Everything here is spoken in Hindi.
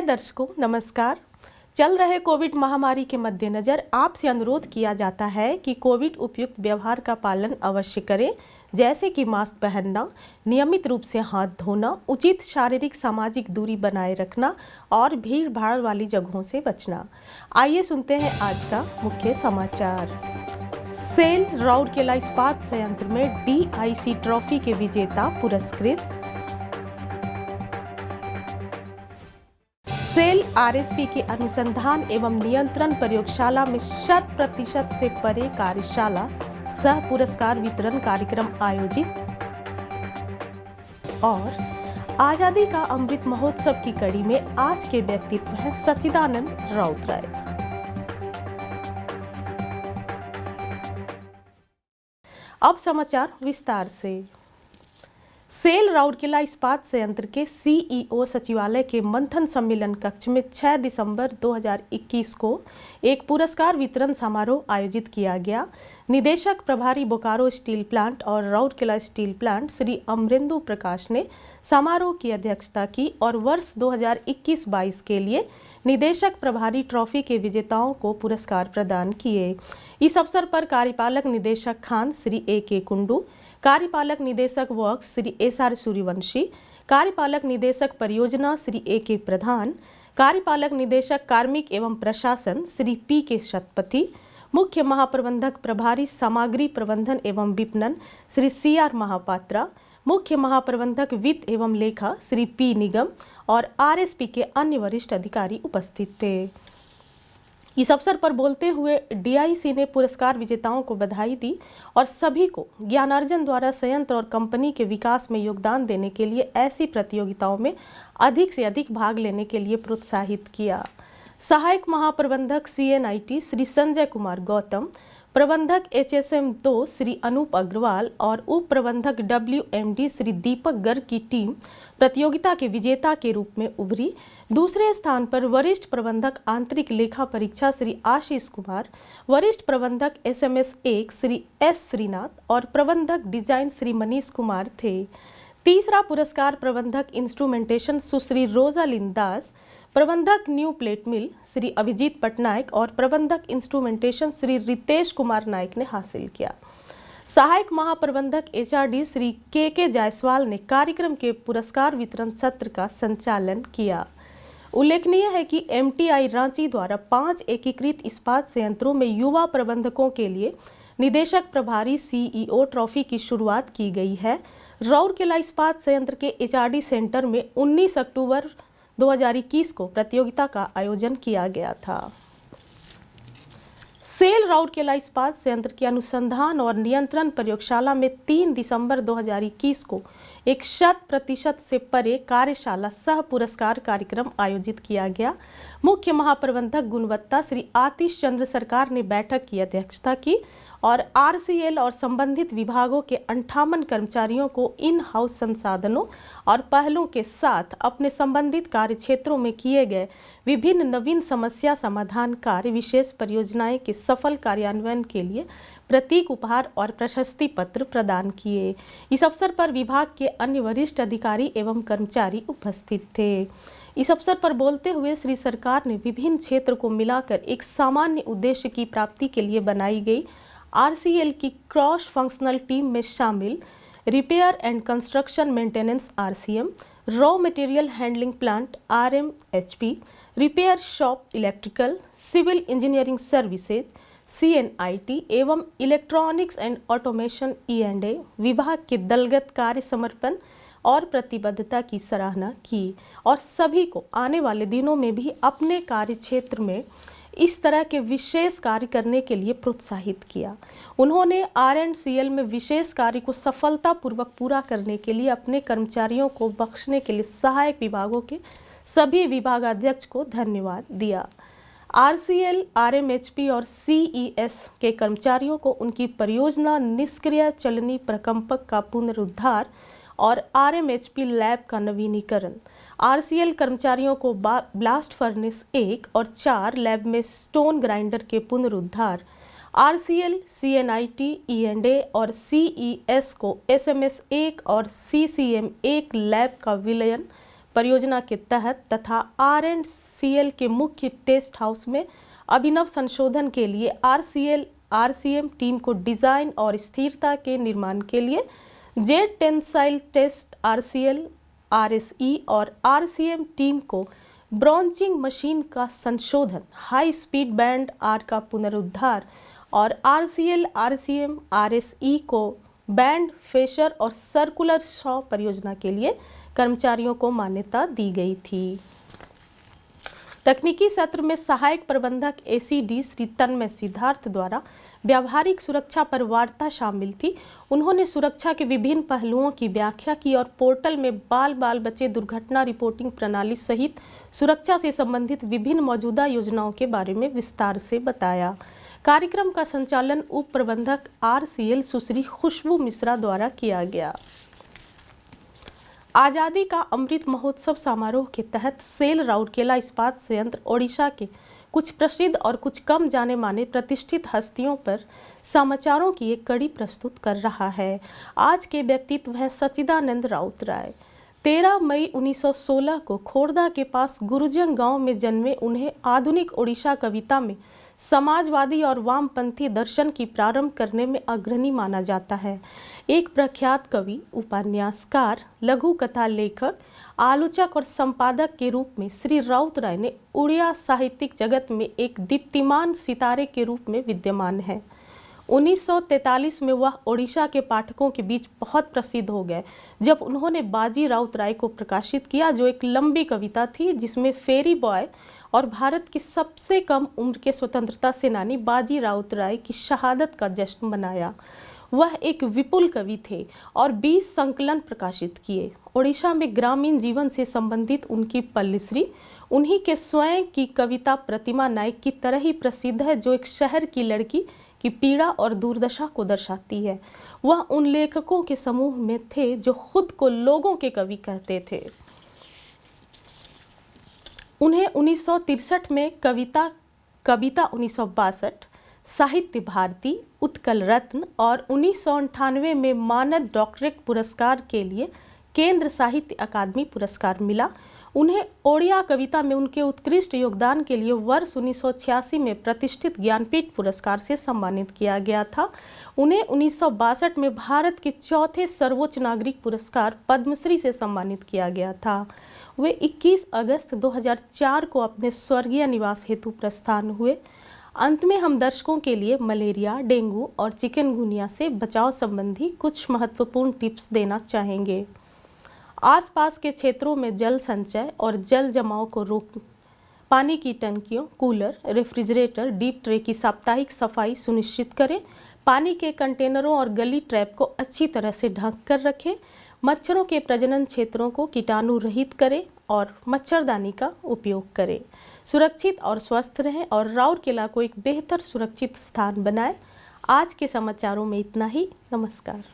दर्शकों नमस्कार। चल रहे कोविड महामारी के मद्देनजर आपसे अनुरोध किया जाता है कि कोविड उपयुक्त व्यवहार का पालन अवश्य करें, जैसे कि मास्क पहनना, नियमित रूप से हाथ धोना, उचित शारीरिक सामाजिक दूरी बनाए रखना और भीड़ भाड़ वाली जगहों से बचना। आइए सुनते हैं आज का मुख्य समाचार। सेल राउरकेला इस्पात संयंत्र में DIC ट्रॉफी के विजेता पुरस्कृत। सेल RSP के अनुसंधान एवं नियंत्रण प्रयोगशाला में 100% से परे कार्यशाला सह पुरस्कार वितरण कार्यक्रम आयोजित। और आजादी का अमृत महोत्सव की कड़ी में आज के व्यक्तित्व हैं सच्चिदानंद राउतराय। अब समाचार विस्तार से। सेल राउरकेला इस्पात संयंत्र के CEO सचिवालय के मंथन सम्मेलन कक्ष में 6 दिसंबर 2021 को एक पुरस्कार वितरण समारोह आयोजित किया गया। निदेशक प्रभारी बोकारो स्टील प्लांट और राउरकेला स्टील प्लांट श्री अमरेंदु प्रकाश ने समारोह की अध्यक्षता की और वर्ष 2021-22 के लिए निदेशक प्रभारी ट्रॉफी के विजेताओं को पुरस्कार प्रदान किए। इस अवसर पर कार्यपालक निदेशक खान श्री AK कुंडू, कार्यपालक निदेशक वर्क्स श्री SR सूर्यवंशी, कार्यपालक निदेशक परियोजना श्री AK प्रधान, कार्यपालक निदेशक कार्मिक एवं प्रशासन श्री PK शतपथी, मुख्य महाप्रबंधक प्रभारी सामग्री प्रबंधन एवं विपणन श्री CR महापात्रा, मुख्य महाप्रबंधक वित्त एवं लेखा श्री P निगम और RSP के अन्य वरिष्ठ अधिकारी उपस्थित थे। इस अवसर पर बोलते हुए DIC ने पुरस्कार विजेताओं को बधाई दी और सभी को ज्ञानार्जन द्वारा संयंत्र और कंपनी के विकास में योगदान देने के लिए ऐसी प्रतियोगिताओं में अधिक से अधिक भाग लेने के लिए प्रोत्साहित किया। सहायक महाप्रबंधक CNIT श्री संजय कुमार गौतम, प्रबंधक HSM 2 श्री अनूप अग्रवाल और उप प्रबंधक WMD श्री दीपक गर्ग की टीम प्रतियोगिता के विजेता के रूप में उभरी। दूसरे स्थान पर वरिष्ठ प्रबंधक आंतरिक लेखा परीक्षा श्री आशीष कुमार, वरिष्ठ प्रबंधक SMS 1 श्री S श्रीनाथ और प्रबंधक डिजाइन श्री मनीष कुमार थे। तीसरा पुरस्कार प्रबंधक इंस्ट्रूमेंटेशन सुश्री रोजालिन दास, प्रबंधक न्यू प्लेट मिल श्री अभिजीत पटनायक और प्रबंधक इंस्ट्रूमेंटेशन श्री रितेश कुमार नायक ने हासिल किया। सहायक महाप्रबंधक HRD श्री KK जायसवाल ने कार्यक्रम के पुरस्कार वितरण सत्र का संचालन किया। उल्लेखनीय है कि MTI रांची द्वारा 5 एकीकृत इस्पात संयंत्रों में युवा प्रबंधकों के लिए निदेशक प्रभारी CEO ट्रॉफी की शुरुआत की गई है। राउरकेला इस्पात संयंत्र के HRD सेंटर में 19 अक्टूबर 2021 को प्रतियोगिता का आयोजन किया गया था। सेल राउरकेला इस्पात संयंत्र के अनुसंधान और नियंत्रण प्रयोगशाला में 3 दिसंबर 2021 को एक 100% से परे कार्यशाला सह पुरस्कार कार्यक्रम आयोजित किया गया। मुख्य महाप्रबंधक गुणवत्ता श्री आतिश चंद्र सरकार ने बैठक की अध्यक्षता की और RCL और संबंधित विभागों के 58 कर्मचारियों को इन हाउस संसाधनों और पहलों के साथ अपने संबंधित कार्य क्षेत्रों में किए गए विभिन्न नवीन समस्या समाधान कार्य विशेष परियोजनाएं के सफल कार्यान्वयन के लिए प्रतीक उपहार और प्रशस्ति पत्र प्रदान किए। इस अवसर पर विभाग के अन्य वरिष्ठ अधिकारी एवं कर्मचारी उपस्थित थे। इस अवसर पर बोलते हुए श्री सरकार ने विभिन्न क्षेत्र को मिलाकर एक सामान्य उद्देश्य की प्राप्ति के लिए बनाई गई RCL की क्रॉस फंक्शनल टीम में शामिल repair and construction maintenance RCM, raw material handling plant RMHP, repair shop electrical, civil engineering services CNIT एवं इलेक्ट्रॉनिक्स एंड ऑटोमेशन E&A विभाग के दलगत कार्य समर्पण और प्रतिबद्धता की सराहना की और सभी को आने वाले दिनों में भी अपने कार्य क्षेत्र में इस तरह के विशेष कार्य करने के लिए प्रोत्साहित किया। उन्होंने R&CL में विशेष कार्य को सफलतापूर्वक पूरा करने के लिए अपने कर्मचारियों को बख्शने के लिए सहायक विभागों के सभी विभागाध्यक्ष को धन्यवाद दिया। RCL, RMHP और CES के कर्मचारियों को उनकी परियोजना निष्क्रिय चलनी प्रकंपक का पुनरुद्धार और RMHP लैब का नवीनीकरण, RCL कर्मचारियों को ब्लास्ट फर्नेस 1 और 4 लैब में स्टोन ग्राइंडर के पुनरुद्धार, RCL, CNIT, E&A और CES को SMS 1 और CCM 1 लैब का विलयन परियोजना के तहत तथा RNCL के मुख्य टेस्ट हाउस में अभिनव संशोधन के लिए RCM टीम को डिजाइन और स्थिरता के निर्माण के लिए jet tensile test RCL, RSE और RCM टीम को ब्रॉन्चिंग मशीन का संशोधन, हाई स्पीड बैंड आर का पुनरुद्धार और RCL, RCM, RSE को बैंड फेशर और सर्कुलर शॉ परियोजना के लिए कर्मचारियों को मान्यता दी गई थी। तकनीकी सत्र में सहायक प्रबंधक ACD श्री तन्मय सिद्धार्थ द्वारा व्यावहारिक सुरक्षा पर वार्ता शामिल थी। उन्होंने सुरक्षा के विभिन्न पहलुओं की व्याख्या की और पोर्टल में बाल बचे दुर्घटना रिपोर्टिंग प्रणाली सहित सुरक्षा से संबंधित विभिन्न मौजूदा योजनाओं के बारे में विस्तार से बताया। कार्यक्रम का संचालन उप प्रबंधक RCL सुश्री खुशबू मिश्रा द्वारा किया गया। आज़ादी का अमृत महोत्सव समारोह के तहत सेल राउरकेला इस्पात संयंत्र ओडिशा के कुछ प्रसिद्ध और कुछ कम जाने माने प्रतिष्ठित हस्तियों पर समाचारों की एक कड़ी प्रस्तुत कर रहा है। आज के व्यक्तित्व हैं सच्चिदानंद राउतराय। 13 मई 1916 को खोर्धा के पास गुरुजंग गांव में जन्मे उन्हें आधुनिक ओडिशा कविता में समाजवादी और वामपंथी दर्शन की प्रारंभ करने में अग्रणी माना जाता है। एक प्रख्यात कवि, उपन्यासकार, लघु कथा लेखक, आलोचक और संपादक के रूप में श्री राउतराय ने उड़िया साहित्यिक जगत में एक दीप्तिमान सितारे के रूप में विद्यमान है। 1943 में वह ओडिशा के पाठकों के बीच बहुत प्रसिद्ध हो गए जब उन्होंने बाजी राउतराय को प्रकाशित किया, जो एक लंबी कविता थी जिसमें फेरी बॉय और भारत की सबसे कम उम्र के स्वतंत्रता सेनानी बाजी राउतराय की शहादत का जश्न मनाया। वह एक विपुल कवि थे और 20 संकलन प्रकाशित किए। ओडिशा में ग्रामीण जीवन से संबंधित उनकी पल्लिश्री उन्हीं के स्वयं की कविता प्रतिमा नायक की तरह ही प्रसिद्ध है, जो एक शहर की लड़की की पीड़ा और दुर्दशा को दर्शाती है। वह उन लेखकों के समूह में थे जो खुद को लोगों के कवि कहते थे। उन्हें 1963 में कविता 1962, साहित्य भारती, उत्कल रत्न और 1998 में मानद डॉक्टरेट पुरस्कार के लिए केंद्र साहित्य अकादमी पुरस्कार मिला। उन्हें ओडिया कविता में उनके उत्कृष्ट योगदान के लिए वर्ष 1986 में प्रतिष्ठित ज्ञानपीठ पुरस्कार से सम्मानित किया गया था। उन्हें 1962 में भारत के चौथे सर्वोच्च नागरिक पुरस्कार पद्मश्री से सम्मानित किया गया था। वे 21 अगस्त 2004 को अपने स्वर्गीय निवास हेतु प्रस्थान हुए। अंत में हम दर्शकों के लिए मलेरिया, डेंगू और चिकनगुनिया से बचाव संबंधी कुछ महत्वपूर्ण टिप्स देना चाहेंगे। आसपास के क्षेत्रों में जल संचय और जल जमाव को रोकने, पानी की टंकियों, कूलर, रेफ्रिजरेटर, डीप ट्रे की साप्ताहिक सफाई सुनिश्चित करें। पानी के कंटेनरों और गली ट्रैप को अच्छी तरह से ढक कर रखें। मच्छरों के प्रजनन क्षेत्रों को कीटाणु रहित करें और मच्छरदानी का उपयोग करें। सुरक्षित और स्वस्थ रहें और राउरकेला को एक बेहतर सुरक्षित स्थान बनाएं। आज के समाचारों में इतना ही। नमस्कार।